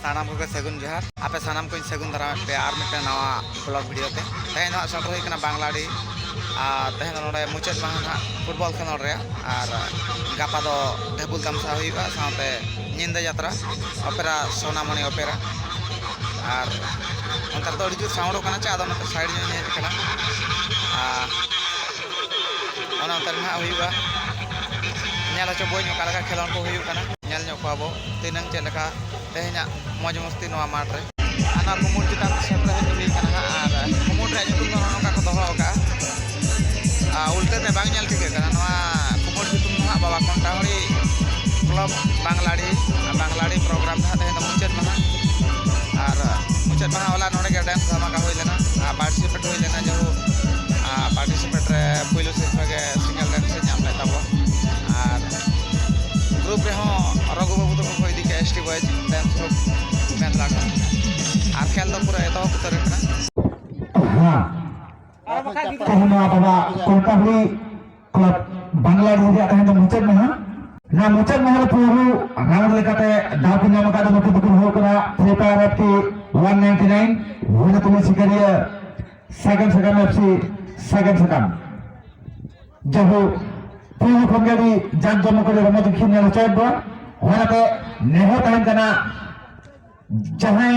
सानाम को सगुन जोहार आपे सानाम को सगुन दारा पे आर मिटे नवा ब्लॉग वीडियो ते तेहन ना सटर हुई कना बांग्लाडी तेहन नोडे मुचाद माहा फुटबॉल खेलोड रे आर गापा दो ढेबुल तमसा हुईबा साथे निंदा यात्रा ओपेरा सोनामणि ओपेरा आर अंतर तो अड़ी साउंड कना चा आदो नते साइड ने हेज कना ओना अंतर ना हुईबा नेला च बोय ᱧᱚ ᱠᱟᱞᱟᱠᱟ ᱠᱷᱮᱞᱚᱱ ᱠᱚ ᱦᱩᱭᱩᱜ ᱠᱟᱱᱟ ᱧᱮᱞ ᱧᱚᱜ ᱠᱚᱣᱟ ᱵᱚ ᱛᱤᱱᱟᱹᱝ ᱪᱮᱫ ᱞᱮᱠᱟ ᱛᱮᱦᱮᱧᱟᱜ ᱢᱚᱡᱽ ᱢᱚᱥᱛᱤ ᱱᱚᱣᱟ ᱢᱟᱴ ᱨᱮ ᱟᱨ ᱠᱩᱢᱩᱴ ᱪᱮᱛᱟᱱ ᱥᱮᱴᱮᱨ ᱦᱩᱭ ᱠᱟᱱᱟ ᱟᱨ ᱠᱩᱢᱩᱴ ᱨᱮᱭᱟᱜ ᱧᱩᱛᱩᱢ ᱫᱚ ᱱᱚᱝᱠᱟ ᱠᱚ ᱫᱚᱦᱚ ᱟᱠᱟᱜᱼᱟ ᱩᱞᱴᱟᱹ ᱛᱮ ᱵᱟᱝ ᱧᱮᱞ ᱴᱷᱤᱠᱟᱹᱜ ᱠᱟᱱᱟ ᱱᱚᱣᱟ ᱠᱩᱢᱩᱴ ᱧᱩᱛᱩᱢ ᱫᱚ ᱦᱟᱸᱜ ᱵᱟᱵᱟ ᱠᱚᱱᱴᱟᱦᱚᱲᱤ क्लब बांग्लाड़ी प्रोग्राम था तेहन मुचाद माहा और मुचाद माहा वाला नोड़े के डांस धमाका हुई लेना पार्टिसिपेट हुई लेना जो पार्टिसिपेट रे पुइलो सिर्फा के सिंगल डांस से नाम लेता हुआ और ग्रुप रे हो रघु बाबू तो को इदी के एसटी बॉयज डांस ग्रुप में लागा और खेल तो पूरा एतो उतर कना हां कहना बाबा कोलकाता क्लब बांग्लादेश रे तेहन मुचाद माहा ना मुचाद माहा पूरु राउंड लेकाते दाव को नाम का दो दुकुन हो करा फ्री फायर एफटी 199 होने तुम सिकरिया सेकंड एफसी सेकंड जब पूरु खंगेडी जान जम को रमत खिन चोब होनाते नेहो तहन कना जहां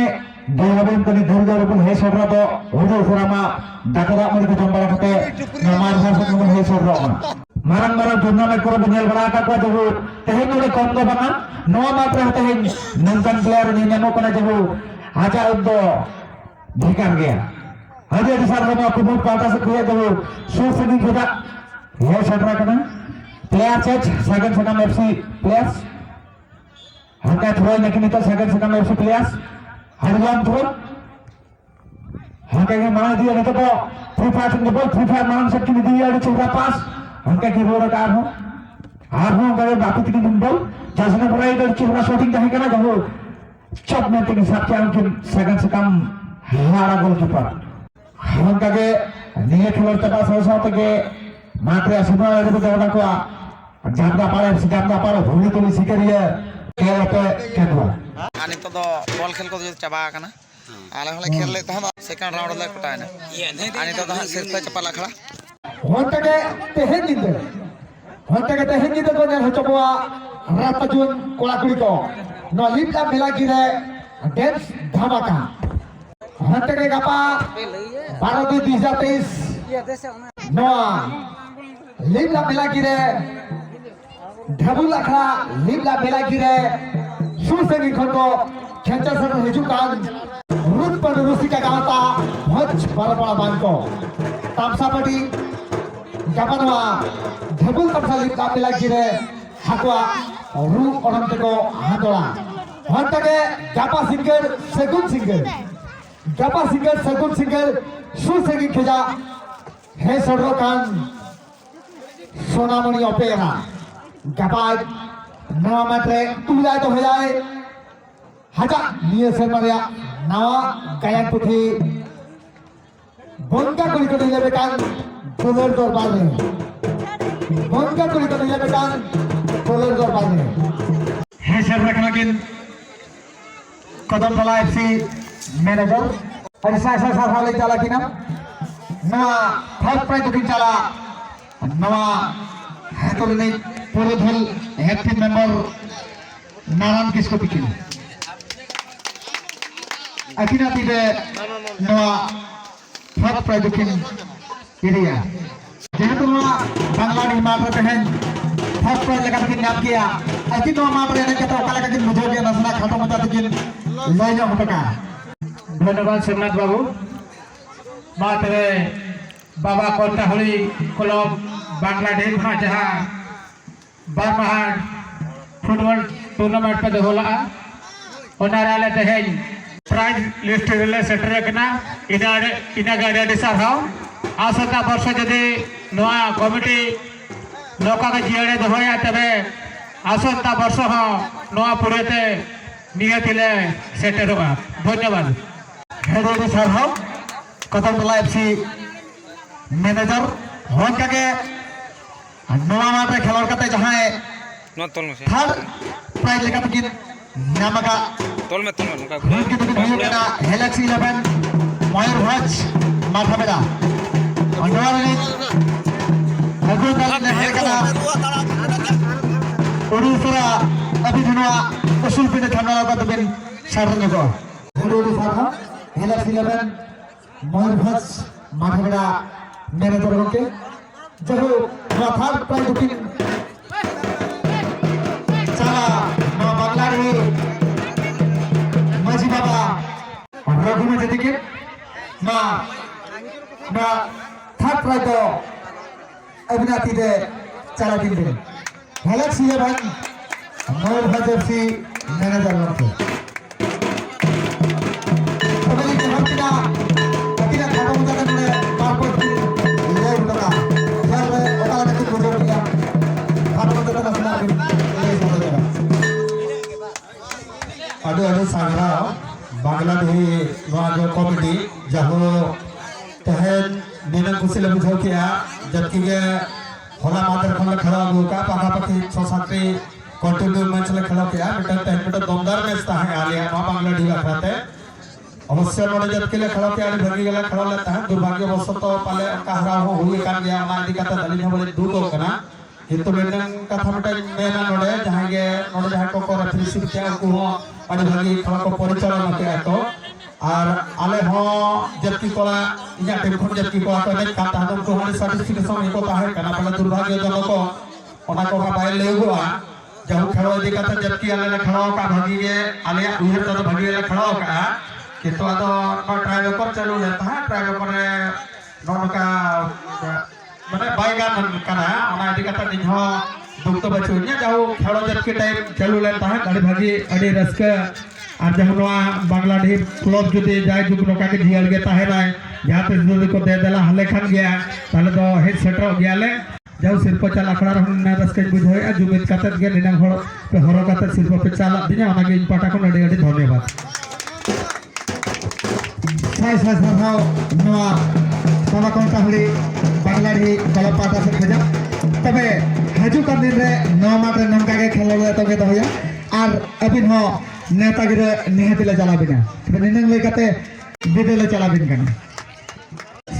गयाबन कनी धरगर को हे सोरा तो ओदो फरामा दाकरा मरि को जंबा खाते नमाज भाषा को हे सोरा मारंग मारंग टूर्नामेंट को बेल बड़ा का जब तेहन नोडे कम दो बना नवा मात्र तेहन नंकन प्लेयर नि नेमो कना जब आजा उदो ढेकार गया हजे दिसार में कुमुट पाटा से किया जब शो से खुदा ये सटरा कना player change second FC players हंका थ्रो लेकिन तो सेकंड एफसी प्लेयर्स हरियाम थ्रो हंका के मार दिया नहीं तो फ्री फायर मान सकती दिया चौका पास हंका की रोड कार हो आर हो गए बापू तीन बॉल जसने पूरा इधर चिरा शॉटिंग कहीं करना जब चौक में तीन सात के अंक सेकंड से कम हारा गोलकीपर हंका के निये खिलाड़ी तक सोचा तो के मात्र असुना इधर तो उड़ा को जामदा पारे भूमि तो सिकरिया के पे केदवा आनी तो बॉल खेल को चाबा कना आले हले खेल ले तहम सेकंड राउंड ले कटायना आनी तो सिरता चपा लाखड़ा होंतगे तेहन जिंदे को नेल हचबवा रात जुन कोलाकुड़ी को नो लिपला मिला गिरे डांस धमाका होंतगे गापा 12/2/2023 नो लिपला मिला गिरे ढबुल अखड़ा लिपला मिला गिरे सुसंगी खंडो खेंचा सर हिजुकान रुद पर रुसिका गाता भज बड़ा बांको तामसापटी जापानवा ढबुल तमसा लिपला मिला गिरे हाकवा रू ओरंते को हादोला हंतगे जापा सिंगर सगुन सिंगर सुसंगी खेजा हे सडरो कान सोनामणि ओपेरा जापा नवा मात्रे तुला तो हो जाए हाजा निये सेमारिया नवा गायन पुथी बंगा कुली को दिले बेकान बोलर दरबार में बंगा कुली को दिले बेकान बोलर दरबार में हे सर रखना किन कदम तला एफसी मैनेजर और सा वाले चला किना नवा फर्स्ट प्राइज दिन चला नवा है तो नहीं पूरे धल एक्टिव मेंबर नारायण किसको पिकिन अकिना तिबे नवा फर्स्ट प्राइज किन एरिया जेहेतु नवा बांग्लादेश मात्र तेहन फर्स्ट प्राइज लेकर किन नाम किया अकिन नवा मात्र ने केतो काला किन मुझे के नसना खातो मता किन लय होटका धन्यवाद सोमनाथ बाबू मात्र बाबा कोलकाता क्लब बांग्लादेश में जहाँ बारमाहाट फुटबॉल टूर्नामेंट पे होला ओनाराले तेहन प्राइज लिस्ट रे सेटर कना इना गाड़ी डिसार हाउ आसता वर्ष जदि नवा कमिटी नौका के जियाड़े दोया तबे आसता वर्ष हो नवा पुरेते नियतिले सेटर होगा धन्यवाद हेडो डिसार हाउ कदमतला एफसी मैनेजर होंका के नवा मात्र खेलोड़ कते जहां थर्ड प्राइज लेकर किन नामका तोल में उनका ᱵᱟᱝᱠᱤ ᱫᱚ ᱦᱩᱭᱩᱜ ᱠᱟᱱᱟ ᱦᱮᱞᱮᱠᱥ 11 ময়ূরভঞ্জ মাথাবেড়া ᱱᱚᱣᱟ ᱨᱤᱱᱤᱡ ᱟᱹᱜᱩ ᱫᱟᱞ ᱱᱮᱦᱟᱨ ᱠᱟᱱᱟ ᱩᱲᱤᱥᱥᱟ ᱟᱵᱤᱱ ᱩᱥᱩᱞ ᱯᱤᱱᱰᱟᱹ ᱛᱷᱟᱱᱟ ᱠᱟᱛᱮ ᱵᱤᱱ ᱥᱟᱨᱦᱟᱣ ᱧᱚᱜᱚᱜᱼᱟ ᱟᱹᱰᱤ ᱥᱟᱨᱦᱟᱣ ᱦᱮᱞᱮᱠᱥ 11 ময়ূরভঞ্জ মাথাবেড়া ম্যানেজার গᱚᱢᱠᱮ ᱡᱟᱦᱳ ᱱᱚᱣᱟ ᱛᱷᱟᱨᱰ ᱯᱨᱟইᱡᱽ ᱫᱚᱠᱤᱱ ᱪᱟᱞᱟ ᱱᱚᱣᱟ ᱵᱟᱝᱞᱟᱨᱤ মাঝি বাবা রঘুনাথ দিকে না না থার্ড প্রাইজ তো অভিনেত্রীতে চালা দিবেন হেলেক্স 11 ময়ূরভঞ্জ এফসি ম্যানেজার মধ্যে তবে কি হচ্ছে কিনা খাতা মতো করে তারপর লে উঠা তাহলে ওখানে কি বুঝে দিয়া খাতা মতো করে আসলে এই চলে যাবে aduh sangra Bangladesh जो कॉमेडी जहाँ तहन दिनन कुशल बुझाव किया जबकि के होला मात्र खंड खड़ा होगा पाखा पाखी 6-7 कंटिन्यू मैच ले खड़ा किया बेटा तहन बेटा दमदार मैच था है आलिया मां बांग्लादेश आखराते अवश्य नोड़े जबकि ले खड़ा किया भगी गला खड़ा लेता है दुर्भाग्यवश तो पाले का हरा हो हुई कान गया ना दिक्कत दलिन बोले दूर हो कना किंतु मेनन कथा मटा मेना नोड़े जहां के नोड़े जहां को रेफरी सिर्फ को अड़ी भागी खड़ा को परिचालन किया तो और आले हो जबकि कोला इया टीम खन जबकि कोला तो ने काता हम को हमारे सर्टिफिकेशन को ताहे कना पहले दुर्भाग्यजनक को ओना को बाय लेगुआ जब खेलो दिक्कत जबकि आले ने खड़ा का भागी के आले उहर तो भागी ले खड़ा का किंतु तो नो ट्राई कर चालू लेता है ट्राई करे नो का माने बायगान कना ओना दिक्कत दिन हो दुख बचुनिया जाओ खेलो जबकि टाइम चालू लेता है गाड़ी भागी अड़ी रस्का और जहाँ बांग्लादेश क्लब जुदी जाए जुग नौका के झियल के ताहे ना जहाँ पे जुदी को दे देला हले खान गया पहले तो हेड सेटर हो गया ले जाओ सिर्फ चल अखड़ा रहने रस्के बुझे जुमित काते के निनांग हर पे हरो काते सिर्फ पे चला दिने ओना के पाटा को अड़ी अड़ी धन्यवाद साई साई साराव नवा समा कोन ताहली बांग्लादेश क्लब पाटा से खजा तबे हजू कर दिन रे नौ मात्र नंका के खेलो ले तो के तो होया और अबिन हो नेतागिरी निहतिले चला बिना तबे निनंग लेकाते बिदेले चला बिन कना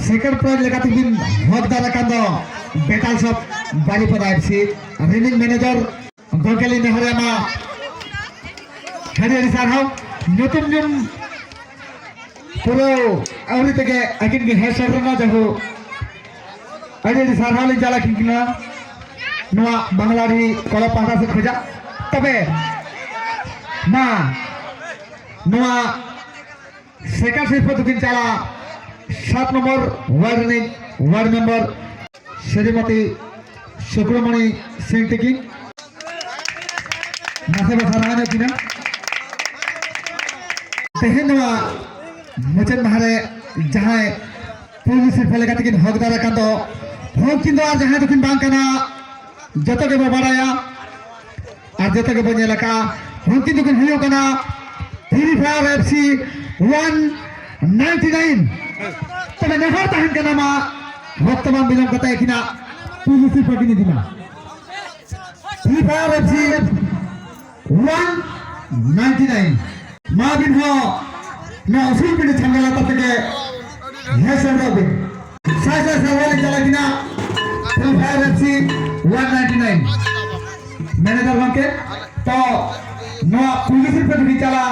सेकंड प्राइज लेकाते बिन हकदार कांदो बेटाल सब बारीपदा एफसी रिनिंग मैनेजर गोकेली नेहरियामा हरियारी सारहाव नतुन नियम पुरो आवरी तके अकिन के हेसर ना जहु हरियारी सारहाव ले चला किना नवा बांग्लादेश क्लब पाटा से खोजा तबे ना नवा सेकंड सिर्फ दुकिन चला 7 number ward member Shrimati Shukramani Singh टिकी नासे बसाराने किना तेहनवा मुचन महारे जहां पुलिस सिर्फ लेका तिकिन हकदार कांदो हो किंदो आ जहां दुकिन बांग कना जतो के बबाड़ाया और जतो के बनेलका हुनकी दुकिन हुयो कना फ्री फायर एफसी 199 तबे नेहर ताहन कना मा वर्तमान बिलम कता किना पुलिस प्रतिनिधि मा फ्री फायर एफसी 199 मा बिन हो ना उसी पे छंगला तक के है सरदा बिन साय सवाल चला किना फ्री फायर एफसी 199 मैनेजर के तो नो पुलिस प्रतिनिधि चला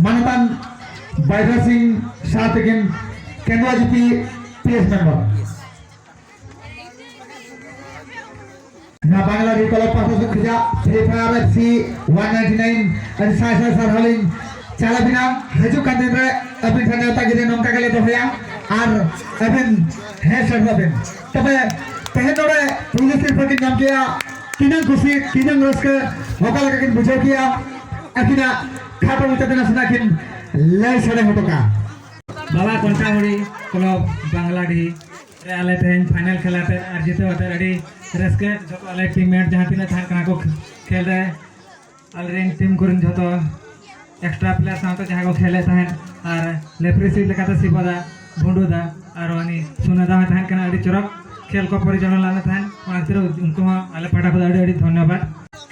मनतन बाइधर सिंह साथिकिन केंद्र जीपी पीएस मेंबर ना बांग्लादेश क्लब पास से खिजा फ्री फायर एफसी 199 और साय सरहलिन चला बिना हजू कांदे रे अबिन नेता गिरे नमका गले तो होया और अबिन है सरदाबिन तबे तेहनोरे पुलिस प्रतिनिधि नाम किया किनन खुशी किनन रस्के होका लगा किन बुझे किया अकिना खाटो उतते ना सुना किन ले सड़े होतो का बाबा कोंटाहुड़ी क्लब बांग्लादेश रे आले तेन फाइनल खेलाते और जीते होते रेडी रस्के जो आले टीममेट जहां तिना थान कना को खेल रहे अलरेन टीम कुरिन जतो एक्स्ट्रा प्लेयर साथ जहां को खेले थान और लेफ्री सीट लेकाते सिबदा भुंडुदा और अनि सुनादा थान कना अडी चरक खेल को परिचालन लाने थान उनको आले पाटा धन्यवाद।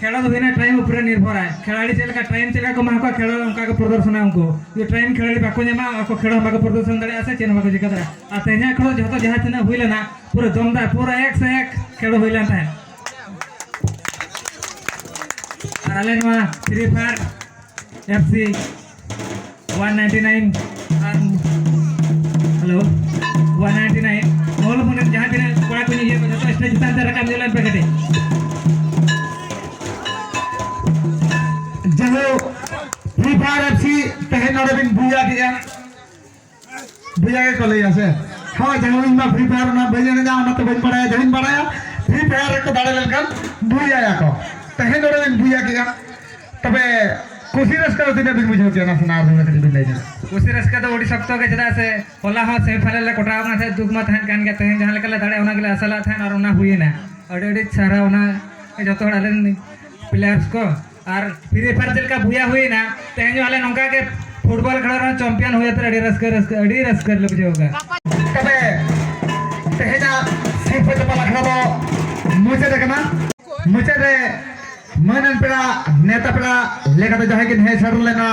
खेला तो बिना टाइम ऊपर निर्भर है खिलाड़ी चल का टाइम चला को माको खेल उनका को प्रदर्शन उनको जो टाइम खिलाड़ी बाको नेमा को खेल बाको प्रदर्शन दरे आसे चेन बाको जिका आ तेजा खेल जो जहां तना हुइलना पूरा दमदार पूरा 1 से 1 खेल हुइलन था आले नवा free fire FC 199 hello 199 all मन जहां तना कोड़ा को ये जो स्टेज चेतान से रकम दिलन पे कटे जहो फ्री फायर एफसी तहन नरबिन बुया के कले आसे हां जहो इन फ्री फायर ना बजने जा ना तो बज पड़ाया जहिन पड़ाया फ्री फायर को दाड़े लनकन बुया या को तहन नरबिन बुया के तबे खुशी रस्का दिन दिन बुझो के ना सुना दिन दिन ले जा खुशी रस्का तो ओडी सकतो के जदा से होला हो सेमीफाइनल ले कोटाव ना थे दुख मत हन कान के तहन जहां लेकला दाड़े ओना गेला असला था और ओना हुई ना अडेडी सारा ओना जतो हड़ाले प्लेयर्स को और फ्री फायर चल का बुया हुई ना तेज वाले नौका के फुटबॉल खेल चैंपियन हुए तो अड़ी रस्कर लग जाओगा तबे तेजा सिर्फ तो पलखना तो मुझे देखना मुझे रे मनन पेड़ा नेता पेड़ा लेका तो जहां के है सर लेना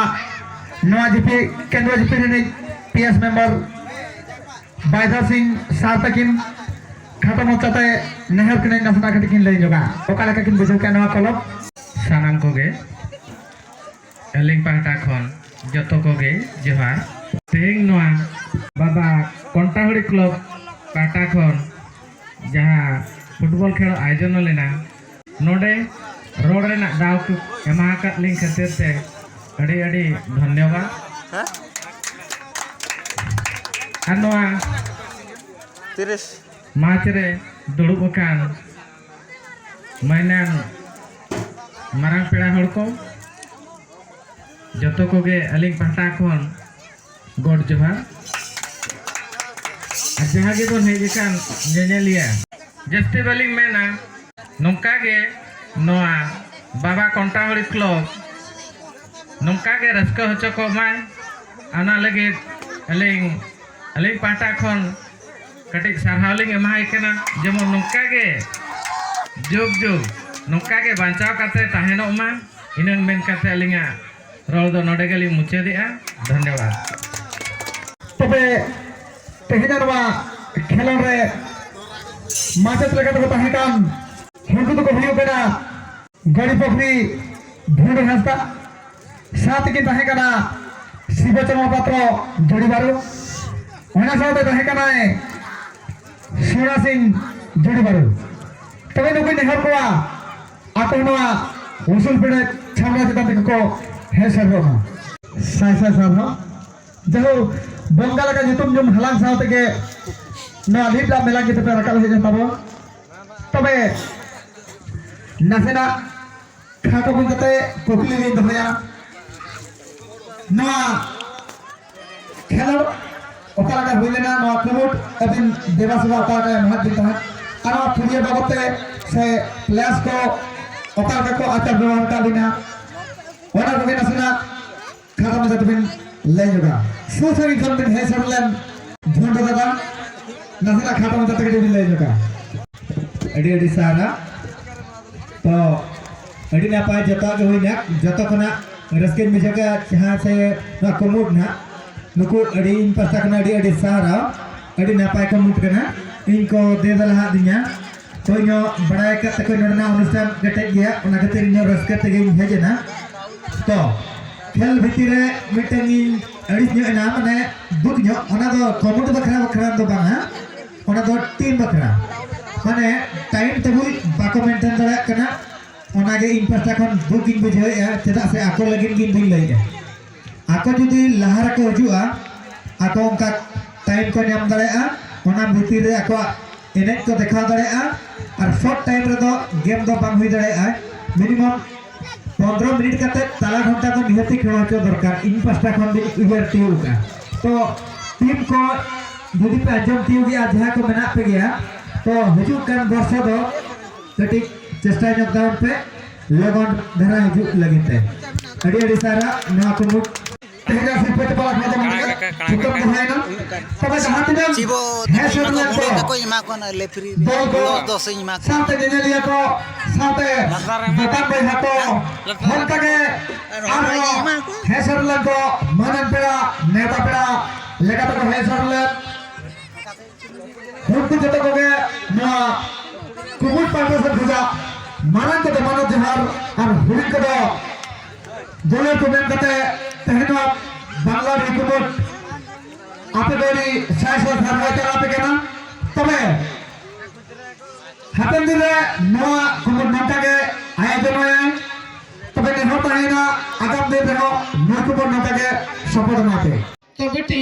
नवा जीपी केंद्र जीपी ने पीएस मेंबर बायदा सिंह सार्थकिन खत्म हो जाते नहर के नसना खटिकिन ले जोगा ओका लेका किन बुझो के नवा कलब सानाम कोगे एलिंग पाहटा खन जतो कोगे जोहार तेहिंग नोआ बाबा कंटाहुड़ी क्लब पाहटा खन जहां फुटबॉल खेल आयोजन लेना नोडे रोड रेना दाव को एमा का लिंक खातिर ते अड़ी अड़ी धन्यवाद अनवा 30 मार्च रे दुड़ुब अकान मैनान मारंग पेड़ा हड़ को जतो कोगे अलिंग पाहटा खन गोड जोहार जहां गे बोन हेज कान नेनेलिया जस्ती बलिंग मेना नोंका गे नोआ बाबा कंटाहुड़ी क्लब नोंका गे रस्का होचो को माय आना लगे अलिंग पाहटा खन कटिक सारहावलिंग एमाहाय केना जेमन नोंका गे जुग जुग नोंका के बांचाव करते ताहेनो मा इनन मेन करते अलिंगा रोल दो नोडे गली मुचेदिया धन्यवाद तबे तेहनरवा खेलन रे माचत लेका तो ताहेकान हुंकु तो को बेना गड़ी पोखरी भूंड हंसता साथ के ताहेकाना शिवचरण पात्र जोड़ी बारो ओना साथे ताहेकाना सोना सिंह जोड़ी बारो तबे नुकु नेहर कोआ आको नवा उसूल पेड़े छामरा चिता को है सरनो साय सरनो जहो बंगाल का जुतुम जुम हलांग साथ के ना लीपला मेला के पे रखा है जताबो तबे नसेना खाटो बनते कोकली रे दहया ना खेलो ओकरा का होइलेना ना कमुट अबिन देवासभा ओकरा का महत दिता आरो फुरिया बाबते से प्लेयर्स को ओकरा को आचार व्यवहार का दिना ओना को नसेना खाता में जतबिन ले जोगा सोसरी जमबिन है सरलन झोंडो दादा नसेना खाता में जतके ले जोगा अडी अडी सारा तो अड़ी नापाय जता के होइना जतो खना रस्के मिजका जहां से ना कमुट ना नुकु अड़ी इन पासा कना अड़ी सारा अड़ी नापाय कमुट कना इनको दे दला दिnya तो नो बड़ाय कते को नडना अनुष्ठान कटे गया ओना कते नो रस्के तेगे हेजना तो खेल भितिरे मिटेनी अड़ी नो ना माने दुख नो ओना दो कमुट बखरा बखरा दो बांगा ओना दो टीम बखरा माने टाइम टेबल बाको मेंटेन दरा कना ओनागे इन पासा खन दुकिन बुझाया चेदा से आको लगिन गिन बिन लइया आको जुदी लहार को हजुआ आको उनका टाइम को नाम दरेआ ओना भितिर रे आको एनेज को देखा दरेआ और शॉर्ट टाइम रे दो गेम दो बांग हुई दरेआ मिनिमम 15 मिनट कते ताला घंटा तो निहति खेलो के दरकार इन पासा खन भी उबर तिउका तो टीम को जुदी पे अंजम तिउगी आज जहां को मेना पे गया तो हजु कान वर्ष दो कटी चेष्टा जगदाउन पे लगन धरा हिजुक लगिते अड़ी अड़ी सारा ना को मुक तेजा से पेट पाला खाते मन के तो है ना तबे जहां तिना चिबो है सर को ने बुलो तक इमा को ना लेफ्री दो बुलो 10 इमा को साथे ने लिया को साथे बता दे हातो हर तके है सर ले को मनन पेड़ा नेता पेड़ा लेका तो है सर ले हुन जतो को गे ना कुमुट पाटे से भुजा मानन के मानो जहार और हुड़ी को जोले को बेन कते तहना बांग्ला रिकुमुट आपे गोरी साइस सरवाई चला पे केना तबे हातन दिले नवा कुमुट नाटा के आयोजन होए तबे ने होता है ना आगाम दिन में नवा कुमुट नाटा के सपोर्ट नाते तो बेटी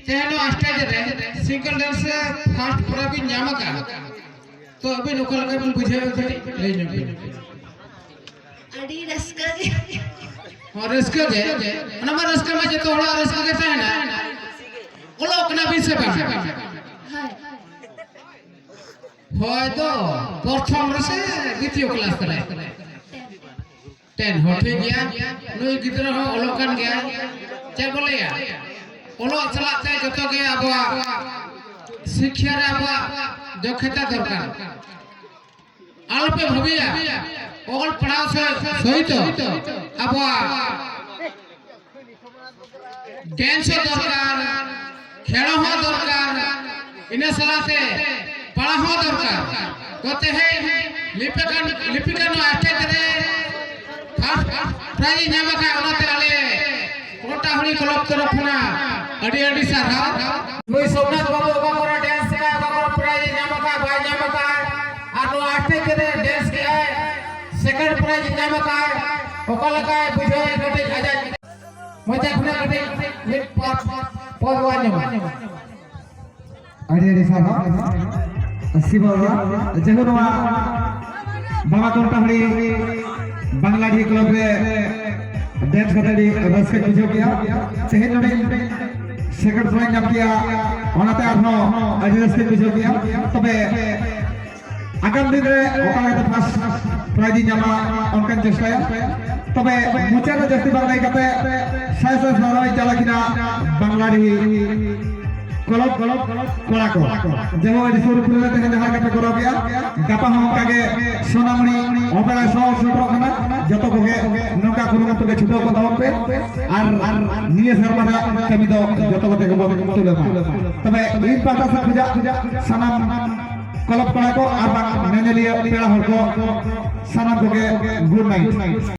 तेनो स्टेज रे सिंगल डांस फर्स्ट प्राइज ᱧᱟᱢᱟᱠᱟ तो अभी लोकल का बिल बुझे ले ᱧᱚᱜ अड़ी रस्का के और रस्का के ओना मा रस्का में जतो होला रस्का के तहना ओलो कना बिसे बा हाय होय तो प्रथम रसे द्वितीय क्लास करे 10 हो ठीक गया नुई गिद्रा हो ओलो कान गया चल बोलेया ओलो चलाते जतो के आबा शिक्षा रे आबा दक्षता दरकार अल्प भविया ओल पढ़ाओ से सहित आबा डांस दरकार खेल हो दरकार इने सलाते पढ़ा हो दरकार कहते हैं लिपिका नो स्टेज रे फर्स्ट प्राइज ᱧᱟᱢᱟᱠᱟ ओनाते आले कोटाहुड़ी क्लब तरफना अड़ी अड़ी सारा मुई सोमनाथ बाबू ओका कोरा डांस का ओका कोरा प्राइज ᱧᱟᱢᱟᱠᱟ बाय ᱧᱟᱢᱟᱠᱟ और नो स्टेज रे डांस के सेकंड प्राइज ᱧᱟᱢᱟᱠᱟ ओका लगा बुझे गटे आजा मजा खुना गटे लिप पद वान्य अरे रे साहब अस्सी बाबा जहनवा बाबा कोटाहुड़ी बांग्लादेश क्लब रे डांस कतड़ी रस के बुझो किया तेहन नडे सेकंड प्राइज नाम किया ओनाते आरो अजी रस के बुझो किया तबे आगाम दिन रे ओका तो फर्स्ट प्राइज नामा उनकन चेष्टाया तबे मुचा रे जस्ती बांग्लाई कते साय सराई चला किना बांग्लादेश क्लब कोड़ा को जेहो एडी सुर पुले तेहन जहार कते करो किया गापा हम कागे सोनामणि ओपेरा सो सुरखना जतो कोगे नौका कुरुमत के छुटो को दाव पे और निये सरमादा कमी दो जतो कोते को तुले तबे इन पाटा से खुजा सनाम क्लब कोड़ा को और नेनेलिया पेड़ा हर को सनाम कोगे गुड नाइट